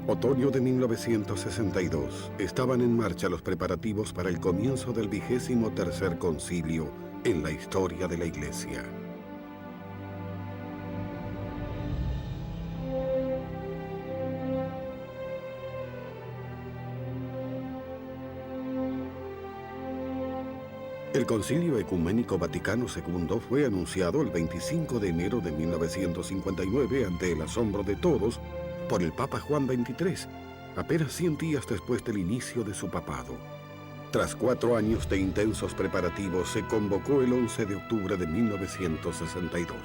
Otoño de 1962. Estaban en marcha los preparativos para el comienzo del 23º concilio en la historia de la Iglesia. El Concilio Ecuménico Vaticano II fue anunciado el 25 de enero de 1959 ante el asombro de todos por el Papa Juan XXIII, apenas 100 días después del inicio de su papado. Tras 4 años de intensos preparativos, se convocó el 11 de octubre de 1962.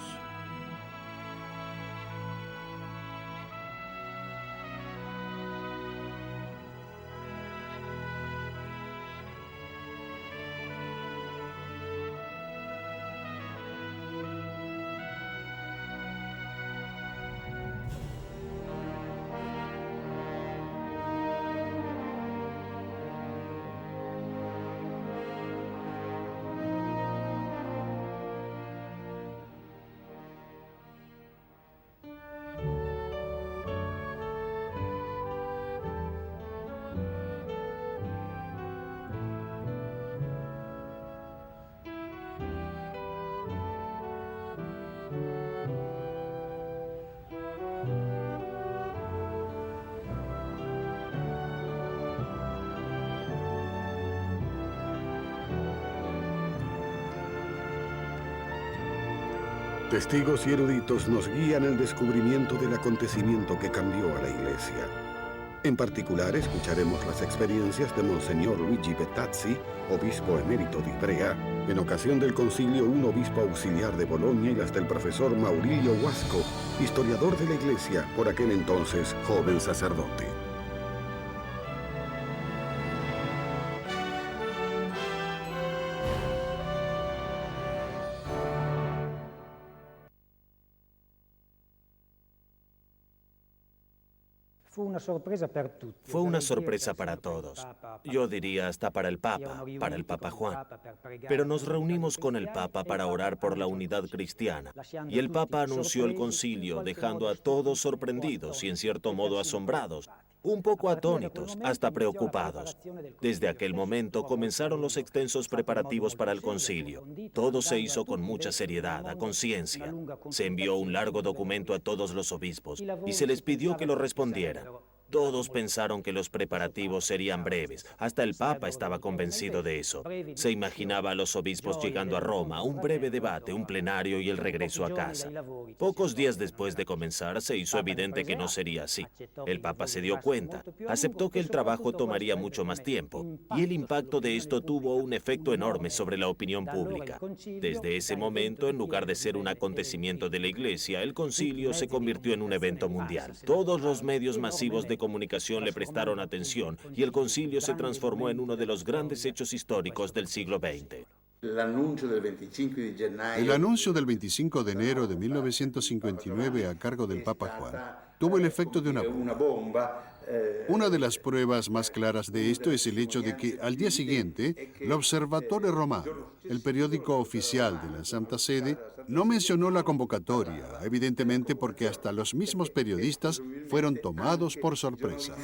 Testigos y eruditos nos guían al descubrimiento del acontecimiento que cambió a la Iglesia. En particular, escucharemos las experiencias de Monseñor Luigi Bettazzi, obispo emérito de Ivrea, en ocasión del Concilio I obispo auxiliar de Bolonia, y las del profesor Maurilio Huasco, historiador de la Iglesia, por aquel entonces joven sacerdote. Fue una sorpresa para todos. Yo diría hasta para el Papa Juan. Pero nos reunimos con el Papa para orar por la unidad cristiana. Y el Papa anunció el concilio, dejando a todos sorprendidos y en cierto modo asombrados, un poco atónitos, hasta preocupados. Desde aquel momento comenzaron los extensos preparativos para el concilio. Todo se hizo con mucha seriedad, a conciencia. Se envió un largo documento a todos los obispos y se les pidió que lo respondieran. Todos pensaron que los preparativos serían breves. Hasta el Papa estaba convencido de eso. Se imaginaba a los obispos llegando a Roma, un breve debate, un plenario y el regreso a casa. Pocos días después de comenzar, se hizo evidente que no sería así. El Papa se dio cuenta, aceptó que el trabajo tomaría mucho más tiempo, y el impacto de esto tuvo un efecto enorme sobre la opinión pública. Desde ese momento, en lugar de ser un acontecimiento de la Iglesia, el concilio se convirtió en un evento mundial. Todos los medios masivos de comunicación le prestaron atención y el concilio se transformó en uno de los grandes hechos históricos del siglo XX. El anuncio del 25 de enero de 1959 a cargo del Papa Juan tuvo el efecto de una bomba. Una de las pruebas más claras de esto es el hecho de que al día siguiente, l'Osservatore Romano, el periódico oficial de la Santa Sede, no mencionó la convocatoria, evidentemente porque hasta los mismos periodistas fueron tomados por sorpresa.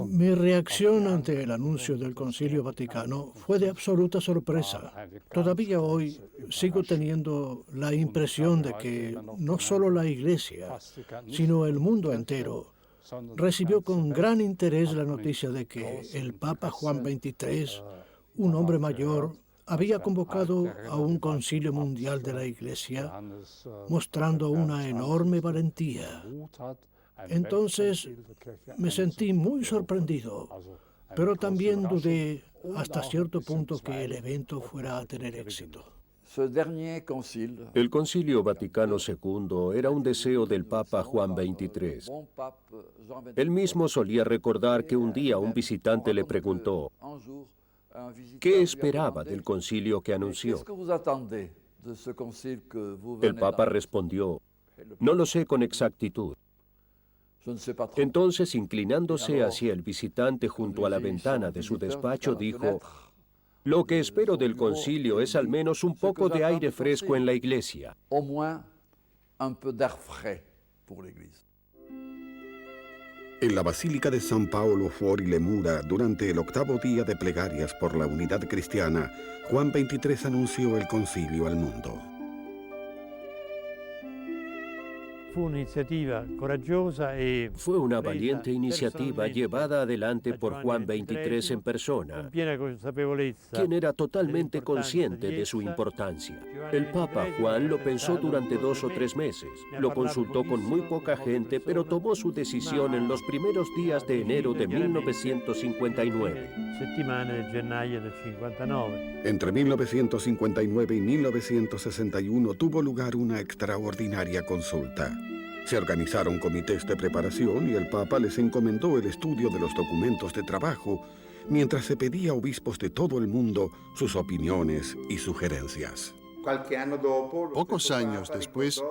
Mi reacción ante el anuncio del Concilio Vaticano fue de absoluta sorpresa. Todavía hoy sigo teniendo la impresión de que no solo la Iglesia, sino el mundo entero recibió con gran interés la noticia de que el Papa Juan XXIII, un hombre mayor, había convocado a un concilio mundial de la Iglesia, mostrando una enorme valentía. Entonces me sentí muy sorprendido, pero también dudé hasta cierto punto que el evento fuera a tener éxito. El Concilio Vaticano II era un deseo del Papa Juan XXIII. Él mismo solía recordar que un día un visitante le preguntó ¿qué esperaba del concilio que anunció? El Papa respondió, no lo sé con exactitud. Entonces, inclinándose hacia el visitante junto a la ventana de su despacho, dijo, lo que espero del concilio es al menos un poco de aire fresco en la Iglesia. un peu d'air frais pour l'Église. En la Basílica de San Paolo fuori le mura, durante el 8º día de plegarias por la unidad cristiana, Juan XXIII anunció el concilio al mundo. Fue una valiente iniciativa llevada adelante por Juan XXIII en persona, quien era totalmente consciente de su importancia. El Papa Juan lo pensó durante 2 o 3 meses, lo consultó con muy poca gente, pero tomó su decisión en los primeros días de enero de 1959. Entre 1959 y 1961 tuvo lugar una extraordinaria consulta. Se organizaron comités de preparación y el Papa les encomendó el estudio de los documentos de trabajo, mientras se pedía a obispos de todo el mundo sus opiniones y sugerencias. Pocos años después,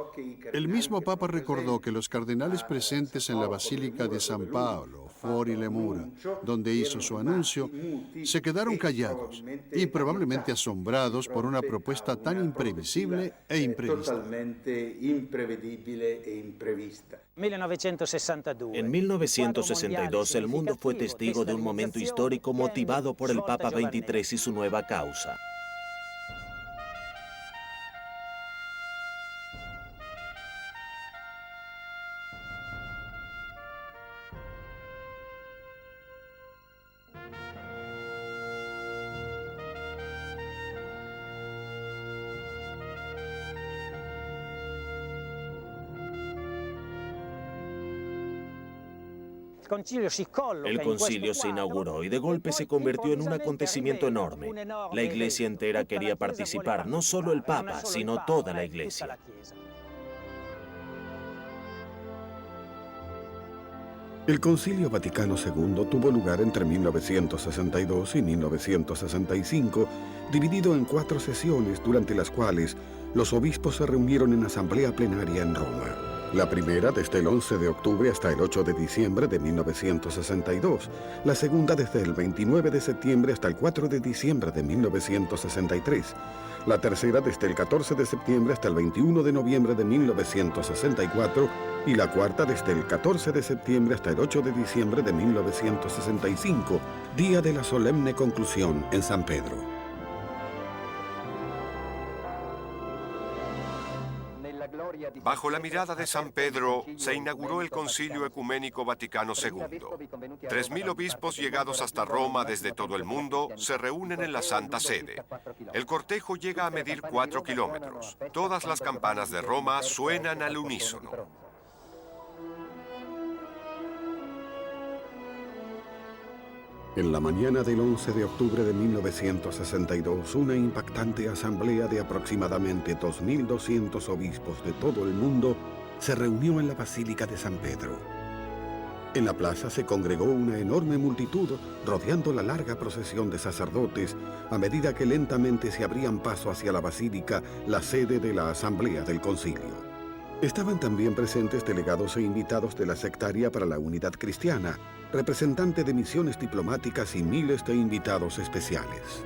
el mismo Papa recordó que los cardenales presentes en la Basílica de San Paolo, fuori le mura, donde hizo su anuncio, se quedaron callados y probablemente asombrados por una propuesta tan imprevisible e imprevista. En 1962 el mundo fue testigo de un momento histórico motivado por el Papa XXIII y su nueva causa. El concilio se inauguró y de golpe se convirtió en un acontecimiento enorme. La iglesia entera quería participar, no solo el Papa, sino toda la iglesia. El Concilio Vaticano II tuvo lugar entre 1962 y 1965, dividido en 4 sesiones durante las cuales los obispos se reunieron en asamblea plenaria en Roma. La primera desde el 11 de octubre hasta el 8 de diciembre de 1962, la segunda desde el 29 de septiembre hasta el 4 de diciembre de 1963, la tercera desde el 14 de septiembre hasta el 21 de noviembre de 1964 y la cuarta desde el 14 de septiembre hasta el 8 de diciembre de 1965, día de la solemne conclusión en San Pedro. Bajo la mirada de San Pedro se inauguró el Concilio Ecuménico Vaticano II. 3.000 obispos llegados hasta Roma desde todo el mundo se reúnen en la Santa Sede. El cortejo llega a medir 4 kilómetros. Todas las campanas de Roma suenan al unísono. En la mañana del 11 de octubre de 1962, una impactante asamblea de aproximadamente 2.200 obispos de todo el mundo se reunió en la Basílica de San Pedro. En la plaza se congregó una enorme multitud rodeando la larga procesión de sacerdotes a medida que lentamente se abrían paso hacia la basílica, la sede de la Asamblea del Concilio. Estaban también presentes delegados e invitados de la Sectaria para la Unidad Cristiana, representante de misiones diplomáticas y miles de invitados especiales.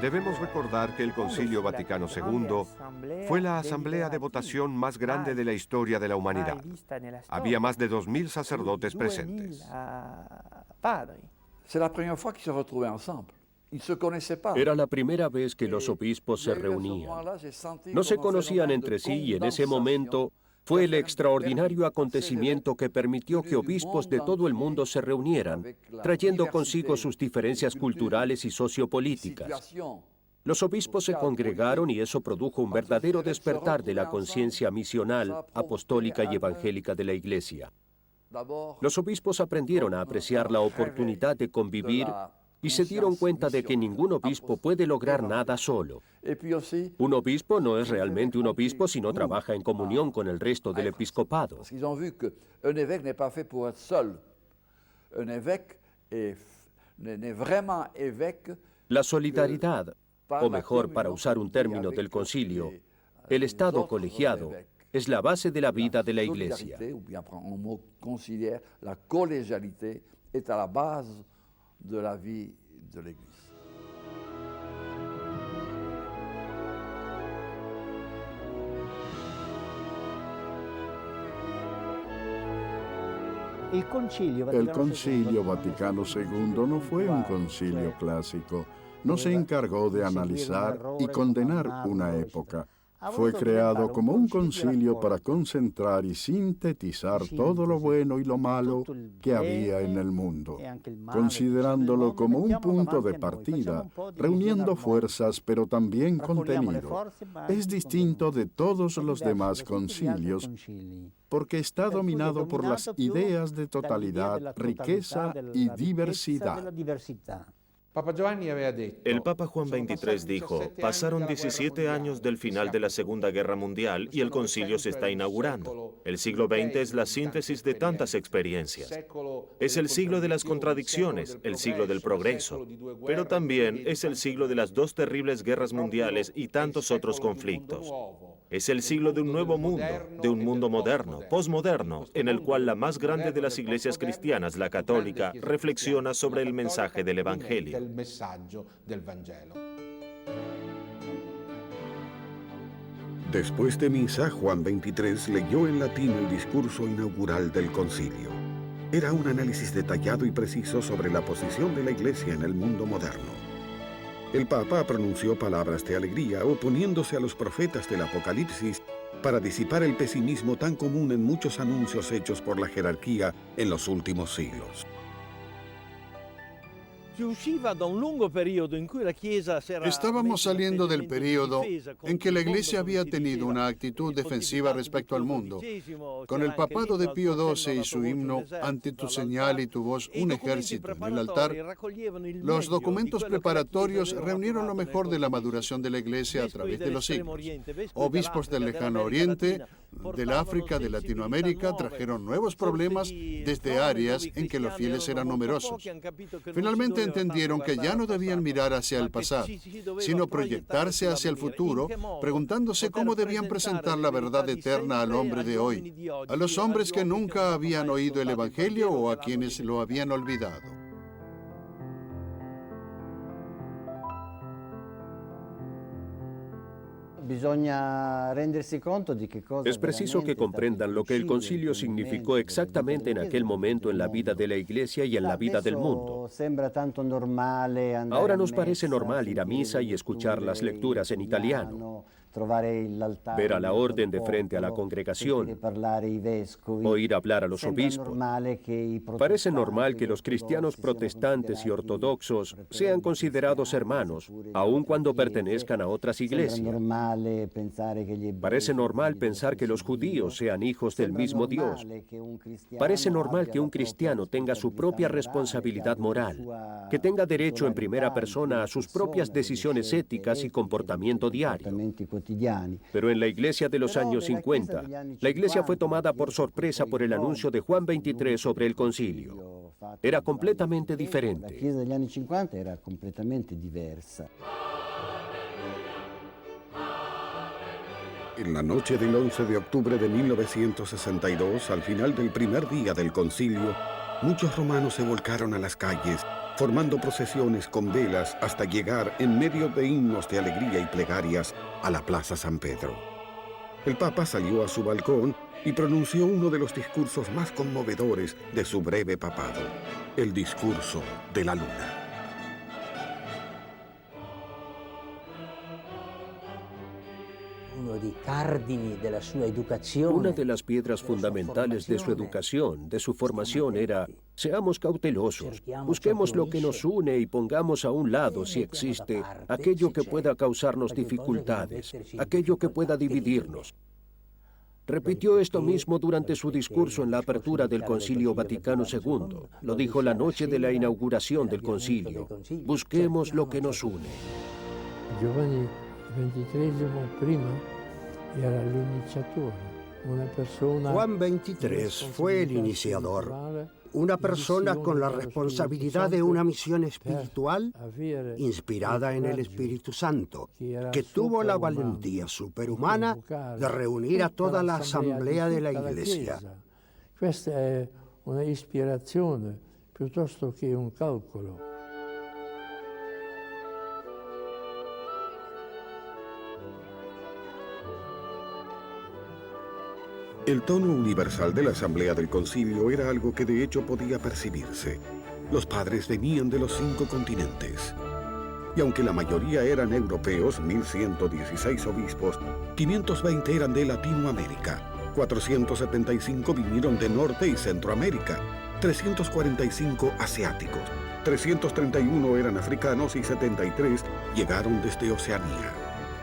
Debemos recordar que el Concilio Vaticano II fue la asamblea de votación más grande de la historia de la humanidad. Había más de 2.000 sacerdotes presentes. Era la primera vez que los obispos se reunían. No se conocían entre sí y en ese momento fue el extraordinario acontecimiento que permitió que obispos de todo el mundo se reunieran, trayendo consigo sus diferencias culturales y sociopolíticas. Los obispos se congregaron y eso produjo un verdadero despertar de la conciencia misional, apostólica y evangélica de la Iglesia. Los obispos aprendieron a apreciar la oportunidad de convivir y se dieron cuenta de que ningún obispo puede lograr nada solo. Un obispo no es realmente un obispo si no trabaja en comunión con el resto del episcopado. La solidaridad, o mejor, para usar un término del concilio, el Estado colegiado, es la base de la vida de la Iglesia. La colegialité est à la base de la vie de l'Église. El Concilio Vaticano II no fue un concilio clásico. No se encargó de analizar y condenar una época. Fue creado como un concilio para concentrar y sintetizar todo lo bueno y lo malo que había en el mundo, considerándolo como un punto de partida, reuniendo fuerzas pero también contenido. Es distinto de todos los demás concilios porque está dominado por las ideas de totalidad, riqueza y diversidad. El Papa Juan XXIII dijo, pasaron 17 años del final de la Segunda Guerra Mundial y el concilio se está inaugurando. El siglo XX es la síntesis de tantas experiencias. Es el siglo de las contradicciones, el siglo del progreso, pero también es el siglo de las 2 terribles guerras mundiales y tantos otros conflictos. Es el siglo de un nuevo mundo, de un mundo moderno, posmoderno, en el cual la más grande de las iglesias cristianas, la católica, reflexiona sobre el mensaje del Evangelio. Después de misa, Juan XXIII leyó en latín el discurso inaugural del concilio. Era un análisis detallado y preciso sobre la posición de la Iglesia en el mundo moderno. El Papa pronunció palabras de alegría, oponiéndose a los profetas del Apocalipsis para disipar el pesimismo tan común en muchos anuncios hechos por la jerarquía en los últimos siglos. Estábamos saliendo del periodo en que la Iglesia había tenido una actitud defensiva respecto al mundo. Con el papado de Pío XII y su himno «Ante tu señal y tu voz, un ejército en el altar», los documentos preparatorios reunieron lo mejor de la maduración de la Iglesia a través de los siglos. Obispos del Lejano Oriente, del África, de Latinoamérica, trajeron nuevos problemas desde áreas en que los fieles eran numerosos. Finalmente entendieron que ya no debían mirar hacia el pasado, sino proyectarse hacia el futuro, preguntándose cómo debían presentar la verdad eterna al hombre de hoy, a los hombres que nunca habían oído el Evangelio o a quienes lo habían olvidado. Es preciso que comprendan lo que el concilio significó exactamente en aquel momento en la vida de la Iglesia y en la vida del mundo. Ahora nos parece normal ir a misa y escuchar las lecturas en italiano, ver a la orden de frente a la congregación, oír hablar a los obispos. Parece normal que los cristianos protestantes y ortodoxos sean considerados hermanos, aun cuando pertenezcan a otras iglesias. Parece normal pensar que los judíos sean hijos del mismo Dios. Parece normal que un cristiano tenga su propia responsabilidad moral, que tenga derecho en primera persona a sus propias decisiones éticas y comportamiento diario. Pero en la iglesia de los años 50, la iglesia fue tomada por sorpresa por el anuncio de Juan XXIII sobre el concilio. Era completamente diferente. En la noche del 11 de octubre de 1962, al final del primer día del concilio, muchos romanos se volcaron a las calles, formando procesiones con velas hasta llegar, en medio de himnos de alegría y plegarias, a la Plaza San Pedro. El Papa salió a su balcón y pronunció uno de los discursos más conmovedores de su breve papado, el discurso de la luna. Una de las piedras fundamentales de su educación, de su formación, era: seamos cautelosos, busquemos lo que nos une y pongamos a un lado, si existe, aquello que pueda causarnos dificultades, aquello que pueda dividirnos. Repitió esto mismo durante su discurso en la apertura del Concilio Vaticano II. Lo dijo la noche de la inauguración del concilio. Busquemos lo que nos une. Giovanni XXIII prima era l'iniciatore, una persona. Juan XXIII fue el iniciador, una persona con la responsabilidad de una misión espiritual inspirada en el Espíritu Santo, que tuvo la valentía superhumana de reunir a toda la asamblea de la Iglesia. Questa è una ispirazione piuttosto che un calcolo. El tono universal de la Asamblea del Concilio era algo que de hecho podía percibirse. Los padres venían de los 5 continentes. Y aunque la mayoría eran europeos, 1116 obispos, 520 eran de Latinoamérica, 475 vinieron de Norte y Centroamérica, 345 asiáticos, 331 eran africanos y 73 llegaron desde Oceanía.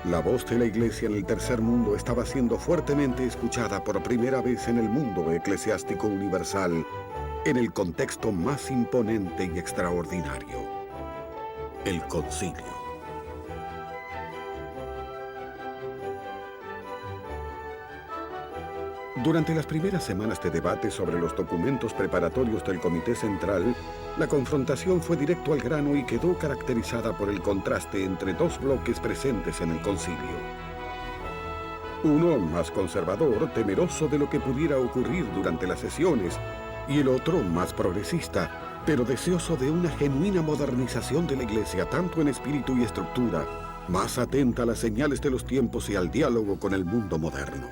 La voz de la Iglesia en el Tercer Mundo estaba siendo fuertemente escuchada por primera vez en el mundo eclesiástico universal, en el contexto más imponente y extraordinario, el Concilio. Durante las primeras semanas de debate sobre los documentos preparatorios del Comité Central, la confrontación fue directo al grano y quedó caracterizada por el contraste entre 2 bloques presentes en el concilio. Uno más conservador, temeroso de lo que pudiera ocurrir durante las sesiones, y el otro más progresista, pero deseoso de una genuina modernización de la Iglesia, tanto en espíritu y estructura, más atenta a las señales de los tiempos y al diálogo con el mundo moderno.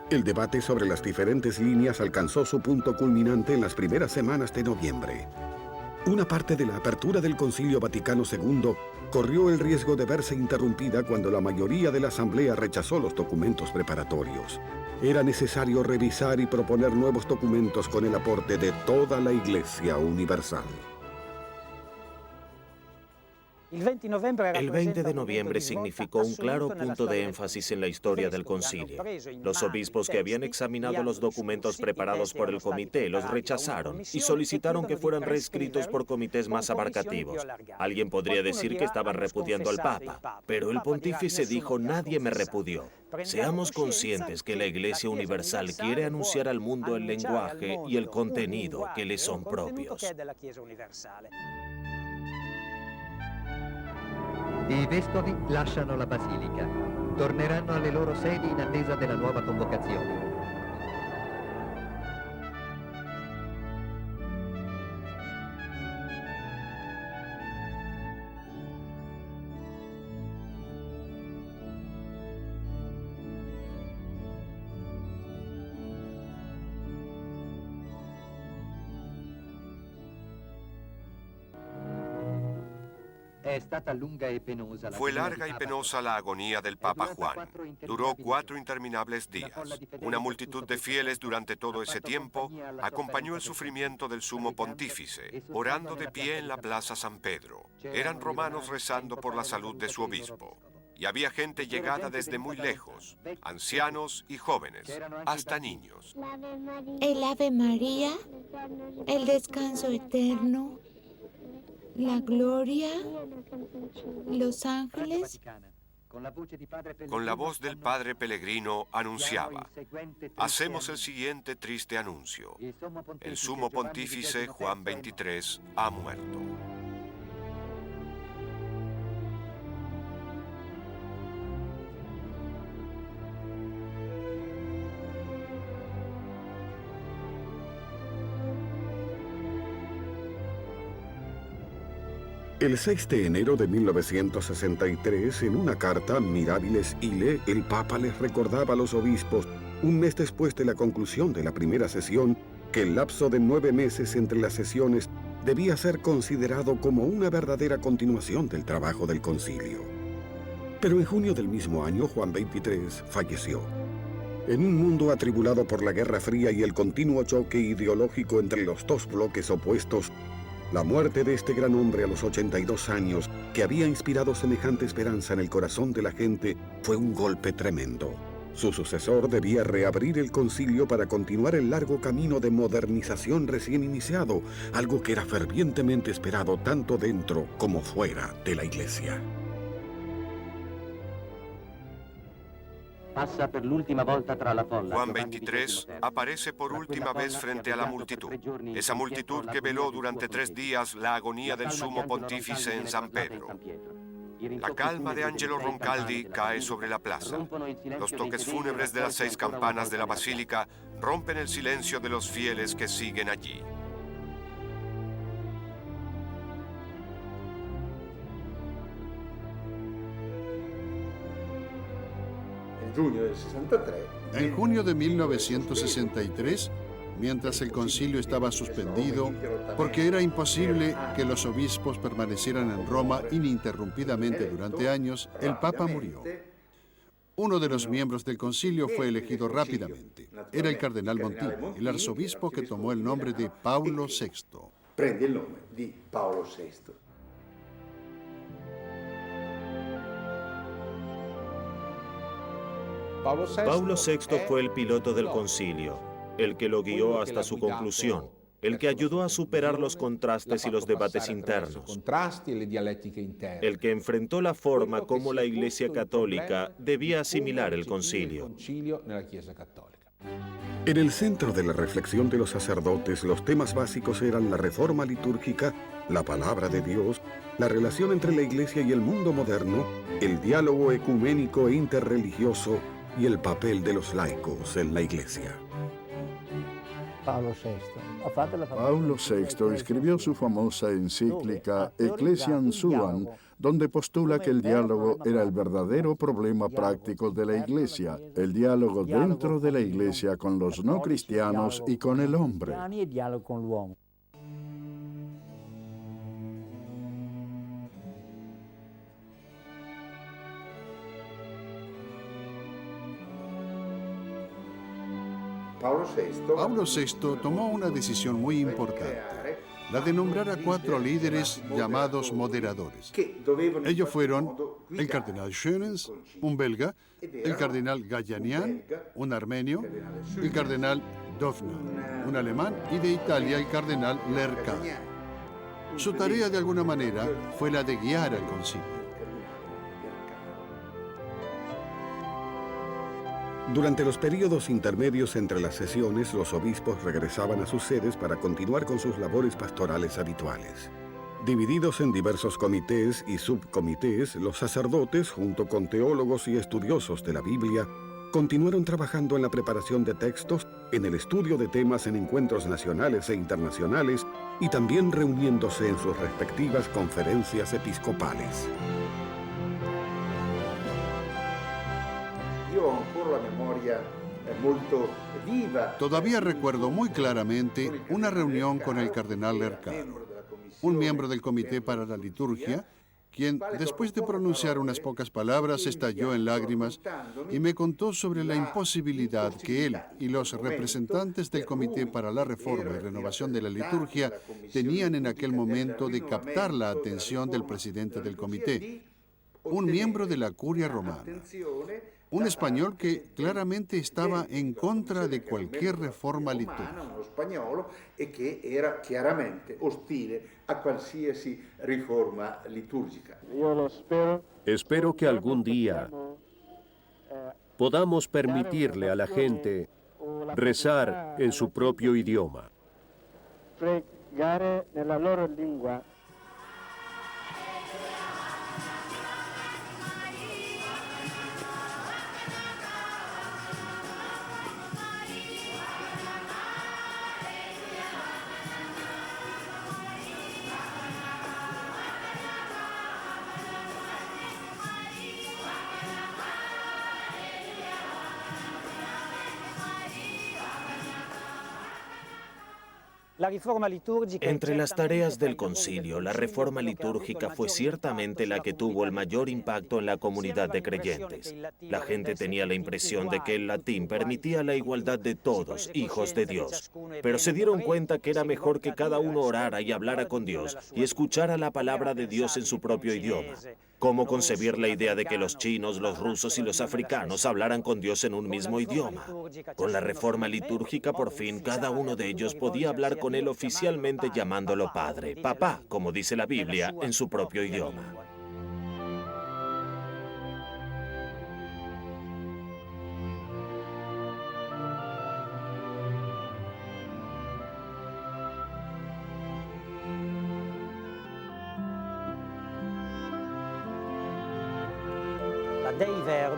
El debate sobre las diferentes líneas alcanzó su punto culminante en las primeras semanas de noviembre. Una parte de la apertura del Concilio Vaticano II corrió el riesgo de verse interrumpida cuando la mayoría de la Asamblea rechazó los documentos preparatorios. Era necesario revisar y proponer nuevos documentos con el aporte de toda la Iglesia universal. El 20 de noviembre significó un claro punto de énfasis en la historia del concilio. Los obispos que habían examinado los documentos preparados por el comité los rechazaron y solicitaron que fueran reescritos por comités más abarcativos. Alguien podría decir que estaban repudiando al Papa, pero el pontífice dijo: nadie me repudió. Seamos conscientes que la Iglesia Universal quiere anunciar al mundo el lenguaje y el contenido que le son propios. I vescovi lasciano la basilica. Torneranno alle loro sedi in attesa della nuova convocazione. Fue larga y penosa la agonía del Papa Juan. Duró 4 interminables días. Una multitud de fieles durante todo ese tiempo acompañó el sufrimiento del sumo pontífice, orando de pie en la plaza San Pedro. Eran romanos rezando por la salud de su obispo. Y había gente llegada desde muy lejos, ancianos y jóvenes, hasta niños. El Ave María, el descanso eterno, la gloria, los ángeles. Con la voz del padre Pellegrino anunciaba: hacemos el siguiente triste anuncio. El sumo pontífice Juan XXIII ha muerto. El 6 de enero de 1963, en una carta Mirabilis Ille, el Papa les recordaba a los obispos, un mes después de la conclusión de la primera sesión, que el lapso de 9 meses entre las sesiones debía ser considerado como una verdadera continuación del trabajo del concilio. Pero en junio del mismo año, Juan XXIII falleció. En un mundo atribulado por la Guerra Fría y el continuo choque ideológico entre los 2 bloques opuestos, la muerte de este gran hombre a los 82 años, que había inspirado semejante esperanza en el corazón de la gente, fue un golpe tremendo. Su sucesor debía reabrir el concilio para continuar el largo camino de modernización recién iniciado, algo que era fervientemente esperado tanto dentro como fuera de la Iglesia. Juan 23 aparece por última vez frente a la multitud. Esa multitud que veló durante 3 días la agonía del sumo pontífice en San Pedro. La calma de Angelo Roncaldi cae sobre la plaza. Los toques fúnebres de las 6 campanas de la basílica rompen el silencio de los fieles que siguen allí. En junio de 1963, mientras el concilio estaba suspendido, porque era imposible que los obispos permanecieran en Roma ininterrumpidamente durante años, el Papa murió. Uno de los miembros del concilio fue elegido rápidamente. Era el cardenal Montini, el arzobispo que tomó el nombre de Paulo VI. Prende il nome di Paolo VI. Paulo VI fue el piloto del concilio, el que lo guió hasta su conclusión, el que ayudó a superar los contrastes y los debates internos, el que enfrentó la forma como la Iglesia Católica debía asimilar el concilio. En el centro de la reflexión de los sacerdotes, los temas básicos eran la reforma litúrgica, la palabra de Dios, la relación entre la Iglesia y el mundo moderno, el diálogo ecuménico e interreligioso y el papel de los laicos en la Iglesia. Paulo VI escribió su famosa encíclica Ecclesiam Suam, donde postula que el diálogo era el verdadero problema práctico de la Iglesia, el diálogo dentro de la Iglesia con los no cristianos y con el hombre. Paulo VI tomó una decisión muy importante, la de nombrar a 4 líderes llamados moderadores. Ellos fueron el cardenal Schönens, un belga, el cardenal Gallanian, un armenio, el cardenal Döpfner, un alemán, y de Italia el cardenal Lerca. Su tarea, de alguna manera, fue la de guiar al concilio. Durante los períodos intermedios entre las sesiones, los obispos regresaban a sus sedes para continuar con sus labores pastorales habituales. Divididos en diversos comités y subcomités, los sacerdotes, junto con teólogos y estudiosos de la Biblia, continuaron trabajando en la preparación de textos, en el estudio de temas en encuentros nacionales e internacionales y también reuniéndose en sus respectivas conferencias episcopales. Todavía recuerdo muy claramente una reunión con el cardenal Lercano, un miembro del Comité para la Liturgia, quien, después de pronunciar unas pocas palabras, estalló en lágrimas y me contó sobre la imposibilidad que él y los representantes del Comité para la Reforma y Renovación de la Liturgia tenían en aquel momento de captar la atención del presidente del comité, un miembro de la Curia Romana. Un español que claramente estaba en contra de cualquier reforma litúrgica. Un spagnolo que era claramente hostile a qualsiasi riforma litúrgica. Espero que algún día podamos permitirle a la gente rezar en su propio idioma. Pregare nella loro lingua. Entre las tareas del concilio, la reforma litúrgica fue ciertamente la que tuvo el mayor impacto en la comunidad de creyentes. La gente tenía la impresión de que el latín permitía la igualdad de todos, hijos de Dios. Pero se dieron cuenta que era mejor que cada uno orara y hablara con Dios y escuchara la palabra de Dios en su propio idioma. ¿Cómo concebir la idea de que los chinos, los rusos y los africanos hablaran con Dios en un mismo idioma? Con la reforma litúrgica, por fin, cada uno de ellos podía hablar con él oficialmente llamándolo Padre, Papá, como dice la Biblia, en su propio idioma.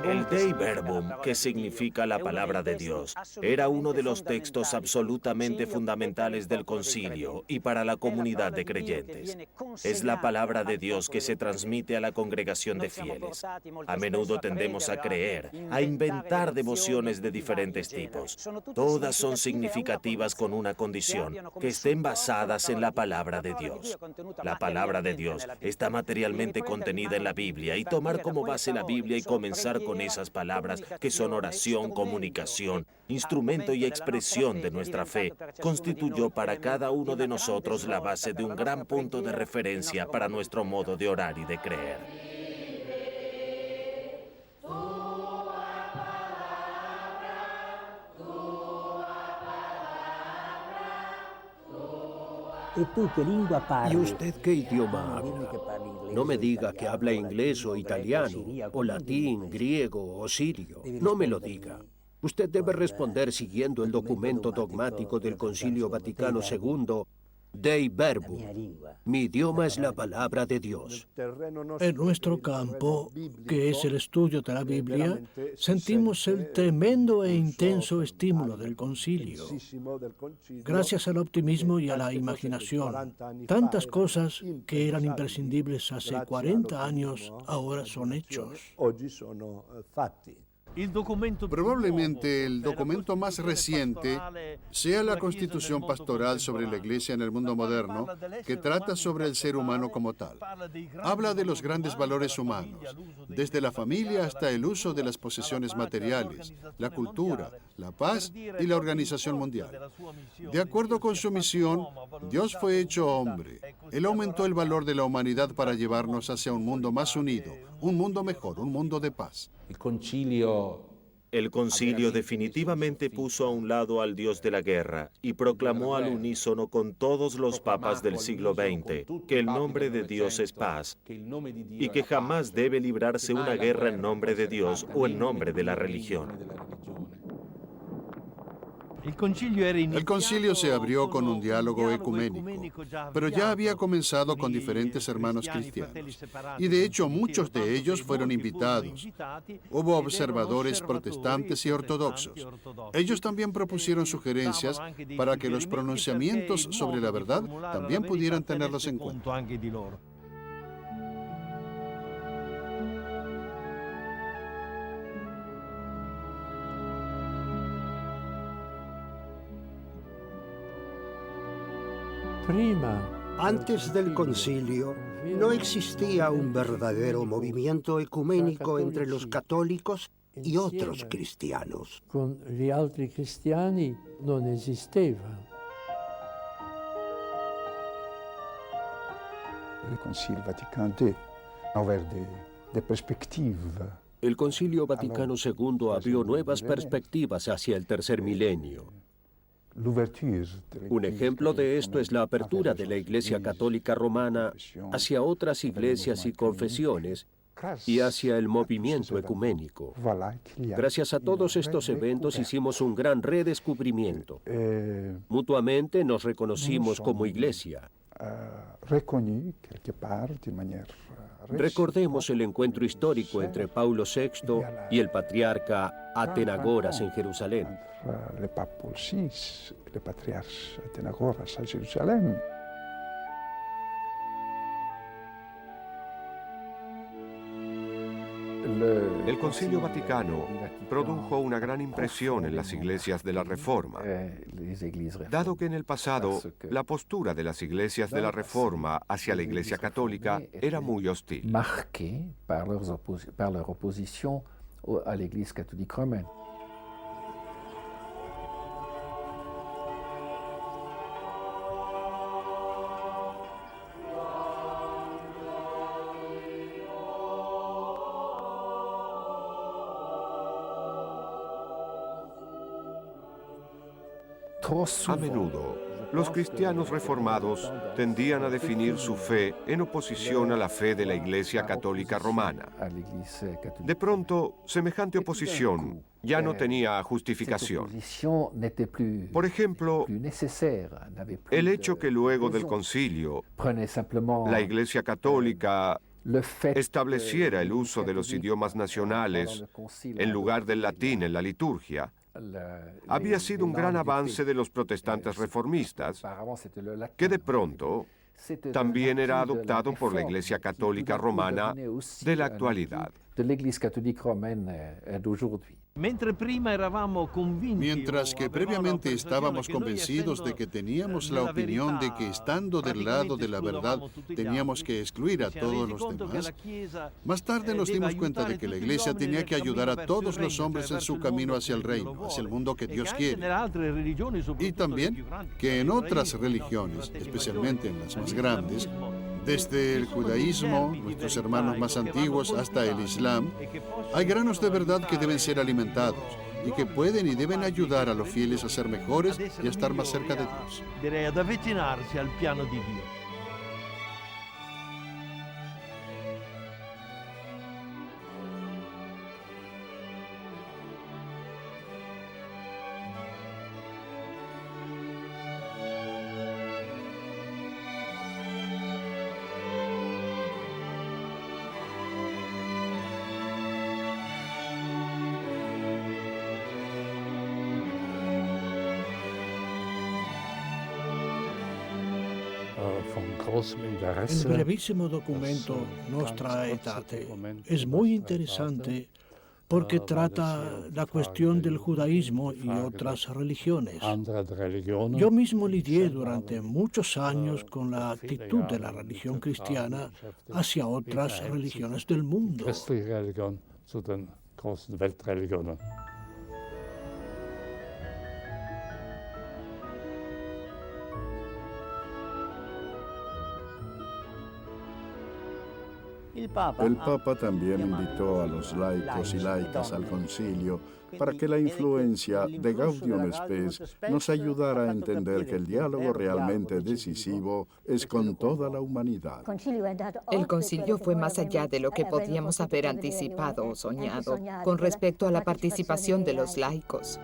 El Dei Verbum, que significa la palabra de Dios, era uno de los textos absolutamente fundamentales del concilio y para la comunidad de creyentes. Es la palabra de Dios que se transmite a la congregación de fieles. A menudo tendemos a creer, a inventar devociones de diferentes tipos. Todas son significativas con una condición, que estén basadas en la palabra de Dios. La palabra de Dios está materialmente contenida en la Biblia y tomar como base la Biblia y comenzar con esas palabras que son oración, comunicación, instrumento y expresión de nuestra fe, constituyó para cada uno de nosotros la base de un gran punto de referencia para nuestro modo de orar y de creer. ¿Y usted qué idioma habla? No me diga que habla inglés o italiano, o latín, griego o sirio. No me lo diga. Usted debe responder siguiendo el documento dogmático del Concilio Vaticano II, Dei Verbum. Mi idioma es la palabra de Dios. En nuestro campo, que es el estudio de la Biblia, sentimos el tremendo e intenso estímulo del concilio. Gracias al optimismo y a la imaginación, tantas cosas que eran imprescindibles hace 40 años ahora son hechos. Probablemente el documento más reciente sea la Constitución Pastoral sobre la Iglesia en el mundo moderno, que trata sobre el ser humano como tal. Habla de los grandes valores humanos, desde la familia hasta el uso de las posesiones materiales, la cultura, la paz y la organización mundial. De acuerdo con su misión, Dios fue hecho hombre. Él aumentó el valor de la humanidad para llevarnos hacia un mundo más unido, un mundo mejor, un mundo de paz. El concilio definitivamente puso a un lado al Dios de la guerra y proclamó al unísono con todos los papas del siglo XX que el nombre de Dios es paz y que jamás debe librarse una guerra en nombre de Dios o en nombre de la religión. El concilio se abrió con un diálogo ecuménico, pero ya había comenzado con diferentes hermanos cristianos. Y de hecho muchos de ellos fueron invitados. Hubo observadores protestantes y ortodoxos. Ellos también propusieron sugerencias para que los pronunciamientos sobre la verdad también pudieran tenerlos en cuenta. Antes del concilio, no existía un verdadero movimiento ecuménico entre los católicos y otros cristianos. Con gli altri cristiani non esisteva. El Concilio Vaticano II ouvert de perspectivas. El Concilio Vaticano II abrió nuevas perspectivas hacia el tercer milenio. Un ejemplo de esto es la apertura de la Iglesia Católica Romana hacia otras iglesias y confesiones y hacia el movimiento ecuménico. Gracias a todos estos eventos hicimos un gran redescubrimiento. Mutuamente nos reconocimos como iglesia. Recordemos el encuentro histórico entre Paulo VI y el patriarca Atenagoras en Jerusalén. Le pape Paul VI, le patriarca Atenagoras a Jerusalén. El Concilio Vaticano produjo una gran impresión en las iglesias de la Reforma, dado que en el pasado la postura de las iglesias de la Reforma hacia la Iglesia Católica era muy hostil. Marqué par leur opposition à l'Église catholique romaine. A menudo, los cristianos reformados tendían a definir su fe en oposición a la fe de la Iglesia Católica Romana. De pronto, semejante oposición ya no tenía justificación. Por ejemplo, el hecho que luego del concilio la Iglesia Católica estableciera el uso de los idiomas nacionales en lugar del latín en la liturgia, había sido un gran avance de los protestantes reformistas, que de pronto también era adoptado por la Iglesia Católica Romana de la actualidad. Mientras que previamente estábamos convencidos de que teníamos la opinión de que estando del lado de la verdad teníamos que excluir a todos los demás, más tarde nos dimos cuenta de que la Iglesia tenía que ayudar a todos los hombres en su camino hacia el reino, hacia el mundo que Dios quiere. Y también que en otras religiones, especialmente en las más grandes, desde el judaísmo, nuestros hermanos más antiguos, hasta el Islam, hay granos de verdad que deben ser alimentados y que pueden y deben ayudar a los fieles a ser mejores y a estar más cerca de Dios. El brevísimo documento Nostra Aetate es muy interesante porque trata la cuestión del judaísmo y otras religiones. Yo mismo lidié durante muchos años con la actitud de la religión cristiana hacia otras religiones del mundo. El Papa también invitó a los laicos y laicas al concilio para que la influencia de Gaudium Spes nos ayudara a entender que el diálogo realmente decisivo es con toda la humanidad. El concilio fue más allá de lo que podíamos haber anticipado o soñado con respecto a la participación de los laicos.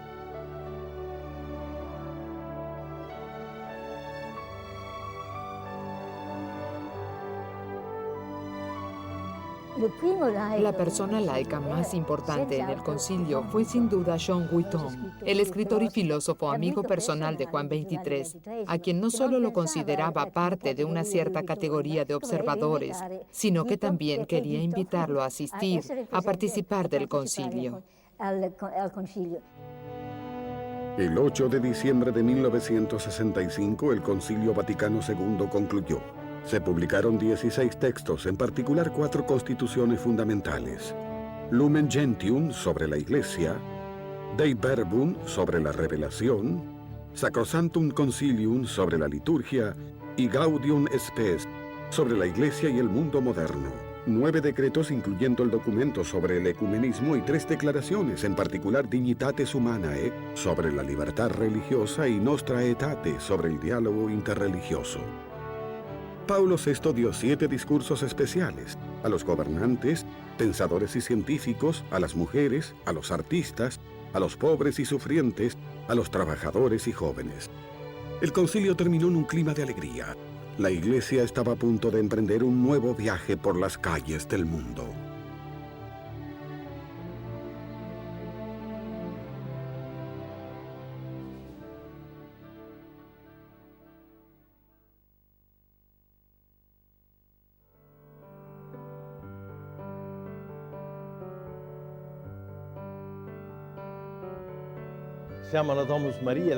La persona laica más importante en el concilio fue sin duda Jean Guiton, el escritor y filósofo amigo personal de Juan XXIII, a quien no solo lo consideraba parte de una cierta categoría de observadores, sino que también quería invitarlo a asistir, a participar del concilio. El 8 de diciembre de 1965, el Concilio Vaticano II concluyó. Se publicaron 16 textos, en particular 4 constituciones fundamentales. Lumen Gentium sobre la Iglesia, Dei Verbum sobre la revelación, Sacrosanctum Concilium sobre la liturgia y Gaudium Spes sobre la Iglesia y el mundo moderno. 9 decretos incluyendo el documento sobre el ecumenismo y 3 declaraciones, en particular Dignitates Humanae sobre la libertad religiosa y Nostra Aetate sobre el diálogo interreligioso. Paulo VI dio 7 discursos especiales a los gobernantes, pensadores y científicos, a las mujeres, a los artistas, a los pobres y sufrientes, a los trabajadores y jóvenes. El concilio terminó en un clima de alegría. La Iglesia estaba a punto de emprender un nuevo viaje por las calles del mundo.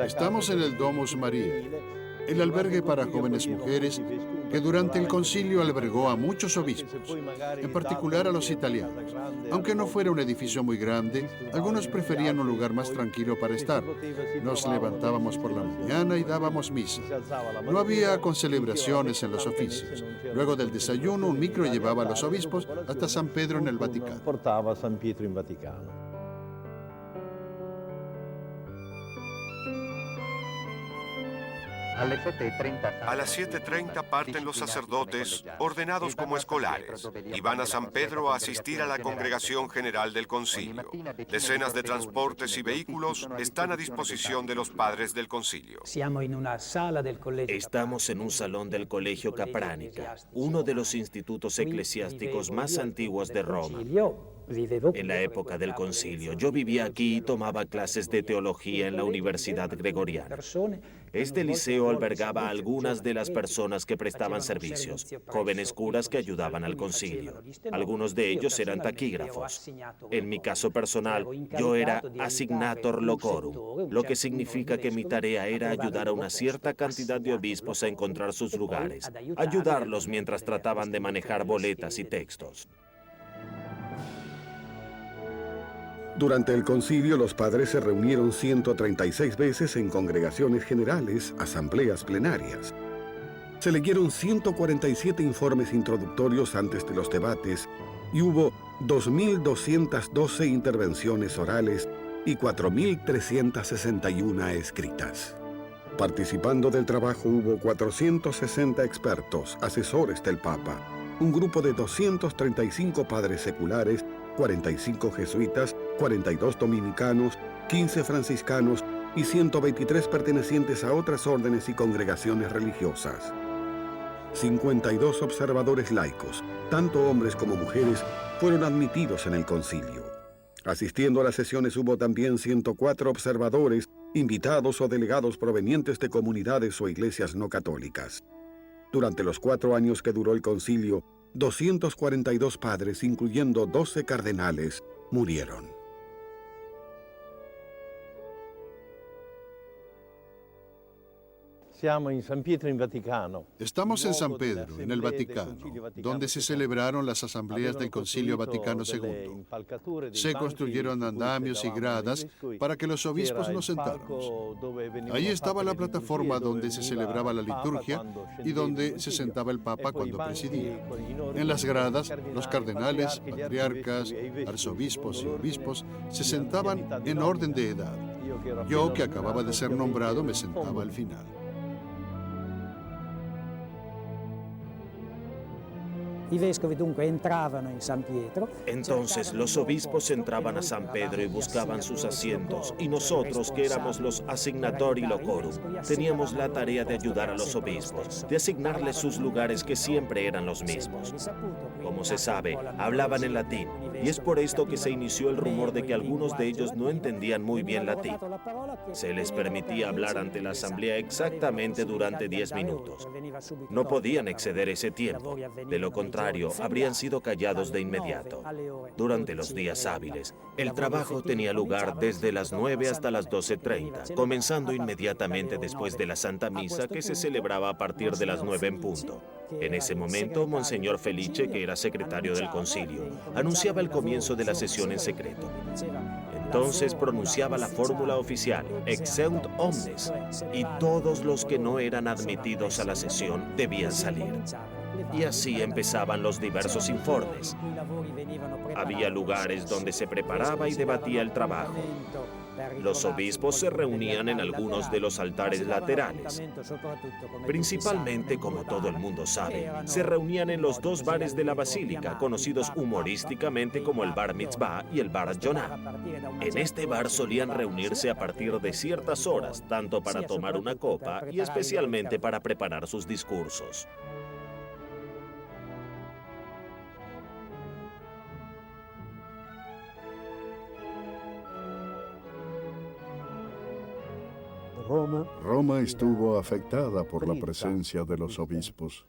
Estamos en el Domus Mariae, el albergue para jóvenes mujeres que durante el concilio albergó a muchos obispos, en particular a los italianos. Aunque no fuera un edificio muy grande, algunos preferían un lugar más tranquilo para estar. Nos levantábamos por la mañana y dábamos misa. No había concelebraciones en los oficios. Luego del desayuno, un micro llevaba a los obispos hasta San Pedro en el Vaticano. A las 7:30 parten los sacerdotes, ordenados como escolares, y van a San Pedro a asistir a la congregación general del concilio. Decenas de transportes y vehículos están a disposición de los padres del concilio. Estamos en un salón del Colegio Capránica, uno de los institutos eclesiásticos más antiguos de Roma. En la época del concilio, yo vivía aquí y tomaba clases de teología en la Universidad Gregoriana. Este liceo albergaba a algunas de las personas que prestaban servicios, jóvenes curas que ayudaban al concilio. Algunos de ellos eran taquígrafos. En mi caso personal, yo era asignator locorum, lo que significa que mi tarea era ayudar a una cierta cantidad de obispos a encontrar sus lugares, ayudarlos mientras trataban de manejar boletas y textos. Durante el concilio, los padres se reunieron 136 veces en congregaciones generales, asambleas plenarias. Se leyeron 147 informes introductorios antes de los debates y hubo 2.212 intervenciones orales y 4.361 escritas. Participando del trabajo hubo 460 expertos, asesores del Papa, un grupo de 235 padres seculares, 45 jesuitas, 42 dominicanos, 15 franciscanos y 123 pertenecientes a otras órdenes y congregaciones religiosas. 52 observadores laicos, tanto hombres como mujeres, fueron admitidos en el concilio. Asistiendo a las sesiones hubo también 104 observadores, invitados o delegados provenientes de comunidades o iglesias no católicas. Durante los 4 años que duró el concilio, 242 padres, incluyendo 12 cardenales, murieron. Estamos en San Pedro, en el Vaticano, donde se celebraron las asambleas del Concilio Vaticano II. Se construyeron andamios y gradas para que los obispos nos sentáramos. Allí estaba la plataforma donde se celebraba la liturgia y donde se sentaba el Papa cuando presidía. En las gradas, los cardenales, patriarcas, arzobispos y obispos se sentaban en orden de edad. Yo, que acababa de ser nombrado, me sentaba al final. Entonces los obispos entraban a San Pedro y buscaban sus asientos, y nosotros, que éramos los asignatori locorum, teníamos la tarea de ayudar a los obispos, de asignarles sus lugares que siempre eran los mismos. Como se sabe, hablaban en latín, y es por esto que se inició el rumor de que algunos de ellos no entendían muy bien latín. Se les permitía hablar ante la asamblea exactamente durante 10 minutos. No podían exceder ese tiempo, de lo contrario, habrían sido callados de inmediato. Durante los días hábiles, el trabajo tenía lugar desde las 9 hasta las 12:30, comenzando inmediatamente después de la Santa Misa, que se celebraba a partir de las 9 en punto. En ese momento, Monseñor Felice, que era secretario del concilio, anunciaba el comienzo de la sesión en secreto. Entonces pronunciaba la fórmula oficial, exeunt omnes, y todos los que no eran admitidos a la sesión debían salir. Y así empezaban los diversos informes. Había lugares donde se preparaba y debatía el trabajo. Los obispos se reunían en algunos de los altares laterales. Principalmente, como todo el mundo sabe, se reunían en los 2 bares de la basílica, conocidos humorísticamente como el Bar Mitzvah y el Bar Joná. En este bar solían reunirse a partir de ciertas horas, tanto para tomar una copa y especialmente para preparar sus discursos. Roma estuvo afectada por la presencia de los obispos.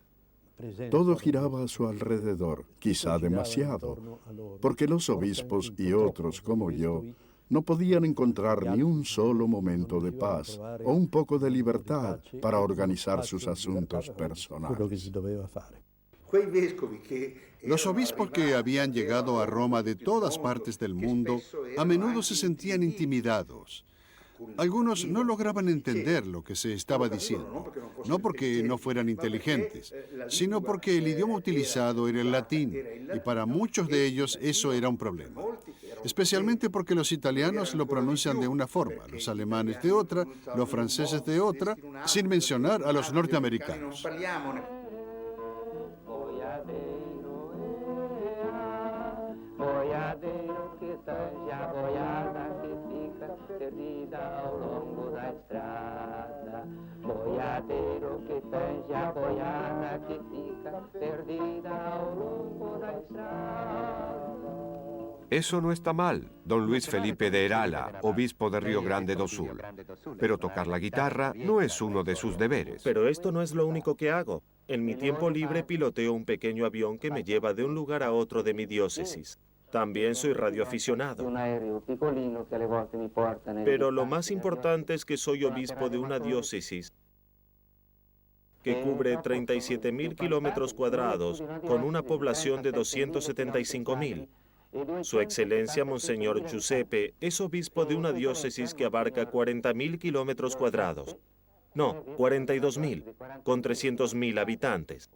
Todo giraba a su alrededor, quizá demasiado, porque los obispos y otros como yo no podían encontrar ni un solo momento de paz o un poco de libertad para organizar sus asuntos personales. Los obispos que habían llegado a Roma de todas partes del mundo a menudo se sentían intimidados. Algunos no lograban entender lo que se estaba diciendo, no porque no fueran inteligentes, sino porque el idioma utilizado era el latín, y para muchos de ellos eso era un problema. especialmente porque los italianos lo pronuncian de una forma, los alemanes de otra, los franceses de otra, sin mencionar a los norteamericanos. Eso no está mal, don Luis Felipe de Herala, obispo de Río Grande do Sul. Pero tocar la guitarra no es uno de sus deberes. Pero esto no es lo único que hago. En mi tiempo libre piloteo un pequeño avión que me lleva de un lugar a otro de mi diócesis. También soy radioaficionado. Pero lo más importante es que soy obispo de una diócesis que cubre 37.000 kilómetros cuadrados con una población de 275.000. Su Excelencia, Monseñor Giuseppe, es obispo de una diócesis que abarca 40.000 kilómetros cuadrados. No, 42.000, con 300.000 habitantes.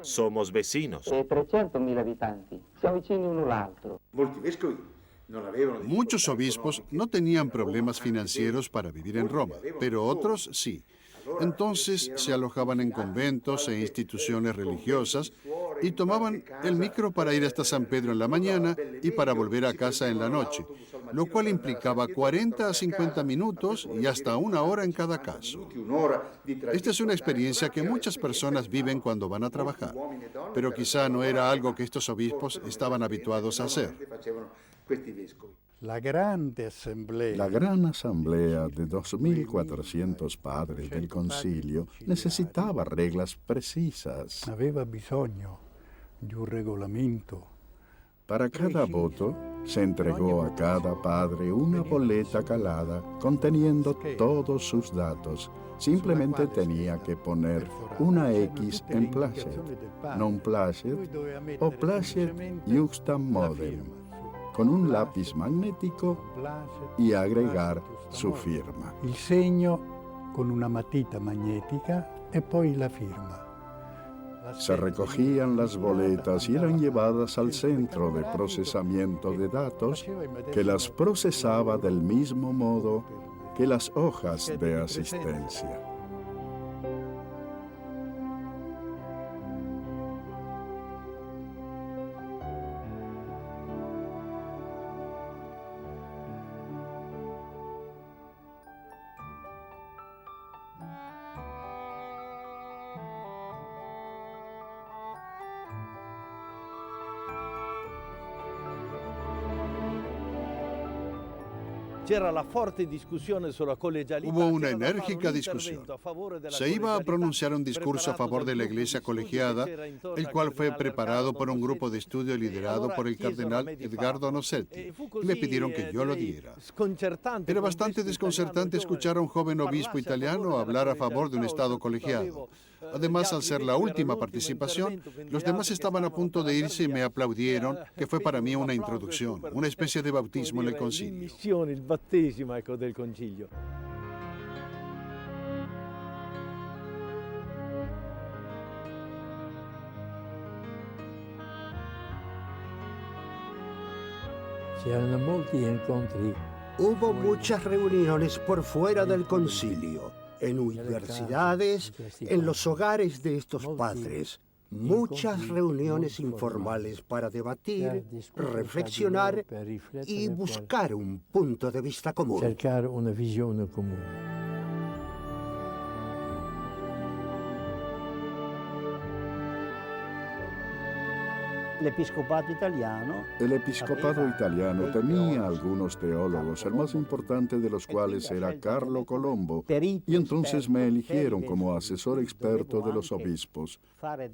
Somos vecinos. 300.000 habitanti. Siamo vicini uno all'altro. Muchos obispos no tenían problemas financieros para vivir en Roma, pero otros sí. Entonces se alojaban en conventos e instituciones religiosas y tomaban el micro para ir hasta San Pedro en la mañana y para volver a casa en la noche, lo cual implicaba 40 a 50 minutos y hasta una hora en cada caso. Esta es una experiencia que muchas personas viven cuando van a trabajar, pero quizá no era algo que estos obispos estaban habituados a hacer. La gran asamblea de 2.400 padres del concilio necesitaba reglas precisas. Para cada voto se entregó a cada padre una boleta calada conteniendo todos sus datos. Simplemente tenía que poner una X en placet, non placet o placet iustam modem, con un lápiz magnético y agregar su firma. Il segno con una matita magnética e poi la firma. Se recogían las boletas y eran llevadas al centro de procesamiento de datos, que las procesaba del mismo modo que las hojas de asistencia. Hubo una enérgica discusión. Se iba a pronunciar un discurso a favor de la Iglesia colegiada, el cual fue preparado por un grupo de estudio liderado por el cardenal Edgardo Nocetti, y me pidieron que yo lo diera. Era bastante desconcertante escuchar a un joven obispo italiano hablar a favor de un Estado colegiado. Además, al ser la última participación, los demás estaban a punto de irse y me aplaudieron, que fue para mí una introducción, una especie de bautismo en el concilio. Hubo muchas reuniones por fuera del concilio, en universidades, en los hogares de estos padres. Muchas reuniones informales para debatir, reflexionar y buscar un punto de vista común. Cercare una visione comune. El episcopado italiano tenía algunos teólogos, el más importante de los cuales era Carlo Colombo, y entonces me eligieron como asesor experto de los obispos.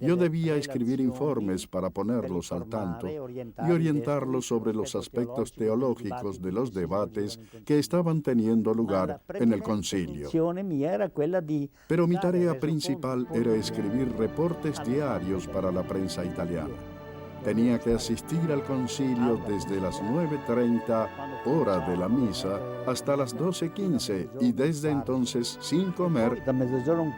Yo debía escribir informes para ponerlos al tanto y orientarlos sobre los aspectos teológicos de los debates que estaban teniendo lugar en el concilio. Pero mi tarea principal era escribir reportes diarios para la prensa italiana. Tenía que asistir al concilio desde las 9:30 hora de la misa hasta las 12:15 y desde entonces, sin comer,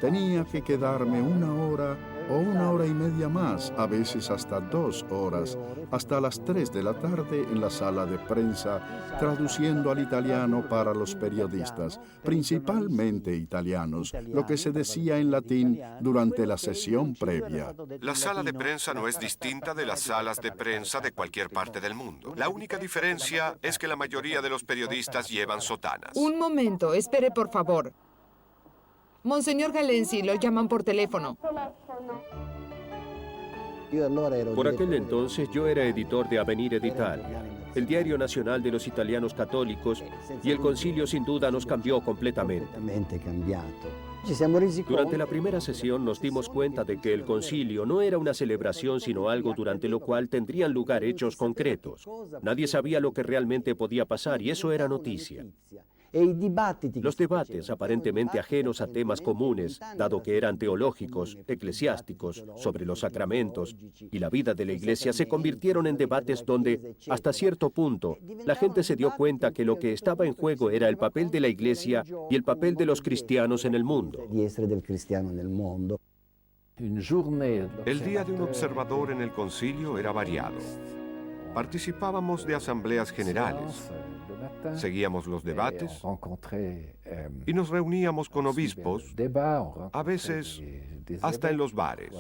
tenía que quedarme 1 hora o 1 hora y media más, a veces hasta 2 horas, hasta las 3 de la tarde en la sala de prensa, traduciendo al italiano para los periodistas, principalmente italianos, lo que se decía en latín durante la sesión previa. La sala de prensa no es distinta de las salas de prensa de cualquier parte del mundo. La única diferencia es que la mayoría de los periodistas llevan sotanas. Un momento, espere por favor. Monseñor Galenzi, lo llaman por teléfono. Por aquel entonces yo era editor de Avvenire d'Italia, el diario nacional de los italianos católicos, y el concilio sin duda nos cambió completamente. Durante la primera sesión nos dimos cuenta de que el concilio no era una celebración, sino algo durante lo cual tendrían lugar hechos concretos. Nadie sabía lo que realmente podía pasar y eso era noticia. Los debates, aparentemente ajenos a temas comunes, dado que eran teológicos, eclesiásticos, sobre los sacramentos y la vida de la Iglesia, se convirtieron en debates donde, hasta cierto punto, la gente se dio cuenta que lo que estaba en juego era el papel de la Iglesia y el papel de los cristianos en el mundo. El día de un observador en el concilio era variado. Participábamos de asambleas generales, seguíamos los debates y nos reuníamos con obispos, a veces hasta en los bares.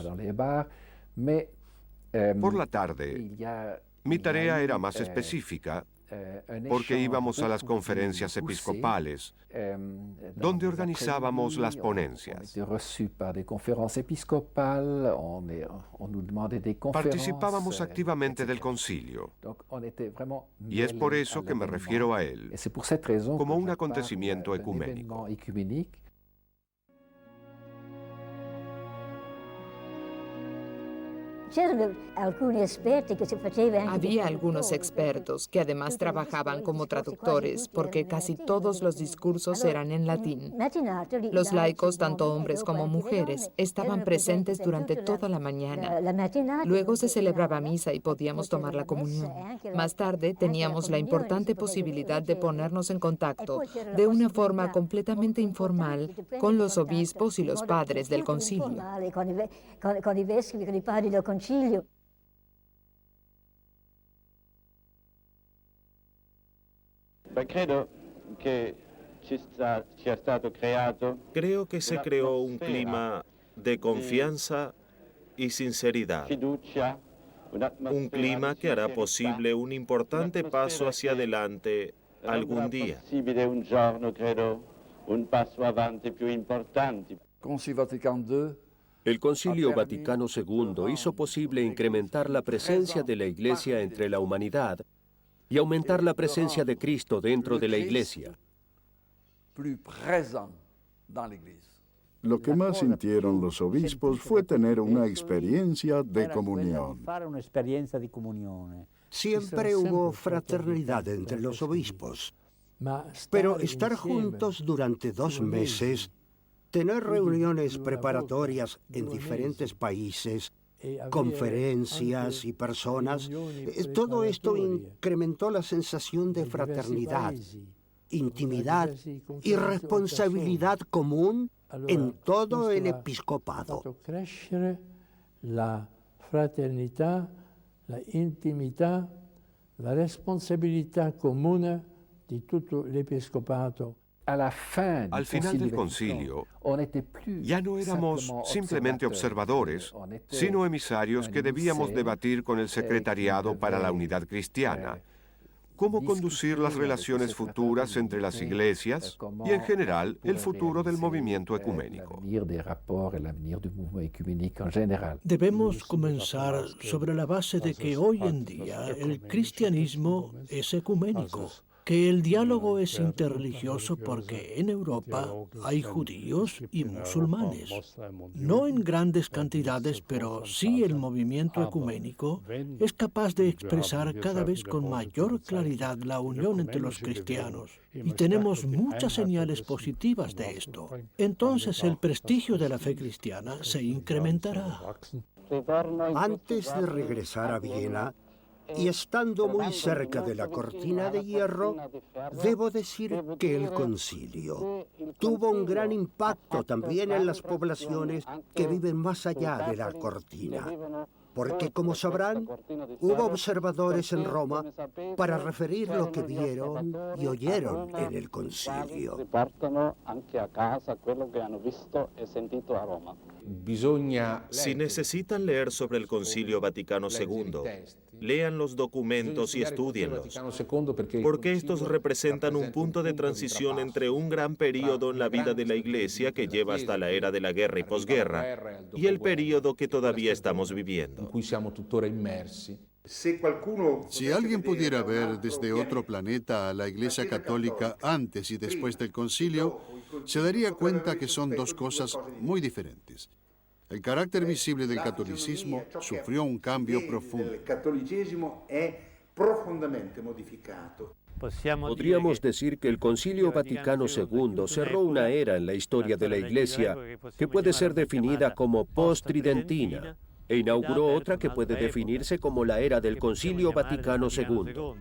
Por la tarde, mi tarea era más específica porque íbamos a las conferencias episcopales, donde organizábamos las ponencias. Participábamos activamente del concilio, y es por eso que me refiero a él como un acontecimiento ecuménico. Había algunos expertos que además trabajaban como traductores porque casi todos los discursos eran en latín. Los laicos, tanto hombres como mujeres, estaban presentes durante toda la mañana. Luego se celebraba misa y podíamos tomar la comunión. Más tarde teníamos la importante posibilidad de ponernos en contacto de una forma completamente informal con los obispos y los padres del concilio. Creo que se creó un clima de confianza y sinceridad. Un clima que hará posible un importante paso hacia adelante algún día. El Concilio Vaticano II hizo posible incrementar la presencia de la Iglesia entre la humanidad y aumentar la presencia de Cristo dentro de la Iglesia. Lo que más sintieron los obispos fue tener una experiencia de comunión. Siempre hubo fraternidad entre los obispos, pero estar juntos durante 2 meses, tener reuniones preparatorias en diferentes países, conferencias y personas, todo esto incrementó la sensación de fraternidad, intimidad y responsabilidad común en todo el episcopado. La fraternità, la intimità, la responsabilità comune di tutto l'episcopato. Al final del concilio, ya no éramos simplemente observadores, sino emisarios que debíamos debatir con el secretariado para la unidad cristiana, cómo conducir las relaciones futuras entre las iglesias y, en general, el futuro del movimiento ecuménico. Debemos comenzar sobre la base de que hoy en día el cristianismo es ecuménico, que el diálogo es interreligioso porque en Europa hay judíos y musulmanes. No en grandes cantidades, pero sí el movimiento ecuménico es capaz de expresar cada vez con mayor claridad la unión entre los cristianos. Y tenemos muchas señales positivas de esto. Entonces el prestigio de la fe cristiana se incrementará. Antes de regresar a Viena, Y estando muy cerca de la cortina de hierro, debo decir que el concilio tuvo un gran impacto también en las poblaciones que viven más allá de la cortina. Porque, como sabrán, hubo observadores en Roma para referir lo que vieron y oyeron en el concilio. Si necesitan leer sobre el Concilio Vaticano II, lean los documentos y estúdienlos, porque estos representan un punto de transición entre un gran período en la vida de la Iglesia que lleva hasta la era de la guerra y posguerra, y el período que todavía estamos viviendo. Si alguien pudiera ver desde otro planeta a la Iglesia Católica antes y después del concilio, se daría cuenta que son dos cosas muy diferentes. El carácter visible del catolicismo sufrió un cambio profundo. Podríamos decir que el Concilio Vaticano II cerró una era en la historia de la Iglesia que puede ser definida como post-tridentina, e inauguró otra que puede definirse como la era del Concilio Vaticano II.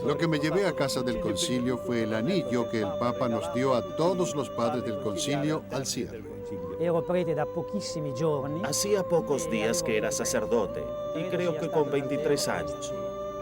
Lo que me llevé a casa del concilio fue el anillo que el Papa nos dio a todos los padres del concilio al cierre. Hacía pocos días que era sacerdote, y creo que con 23 años.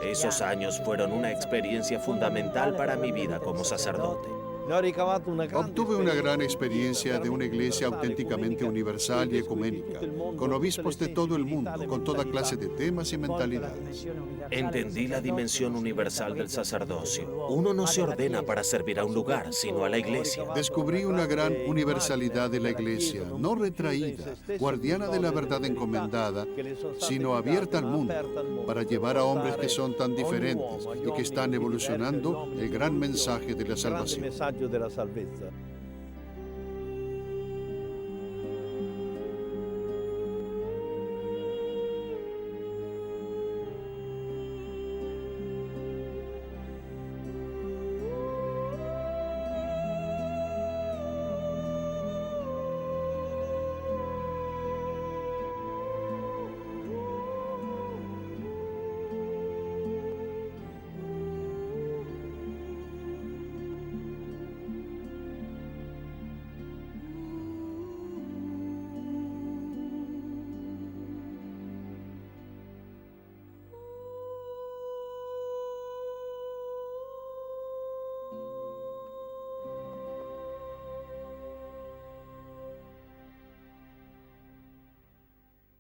Esos años fueron una experiencia fundamental para mi vida como sacerdote. Obtuve una gran experiencia de una iglesia auténticamente universal y ecuménica, con obispos de todo el mundo, con toda clase de temas y mentalidades. Entendí la dimensión universal del sacerdocio. Uno no se ordena para servir a un lugar, sino a la iglesia. Descubrí una gran universalidad de la iglesia, no retraída, guardiana de la verdad encomendada, sino abierta al mundo, para llevar a hombres que son tan diferentes y que están evolucionando el gran mensaje de la salvación. Della salvezza.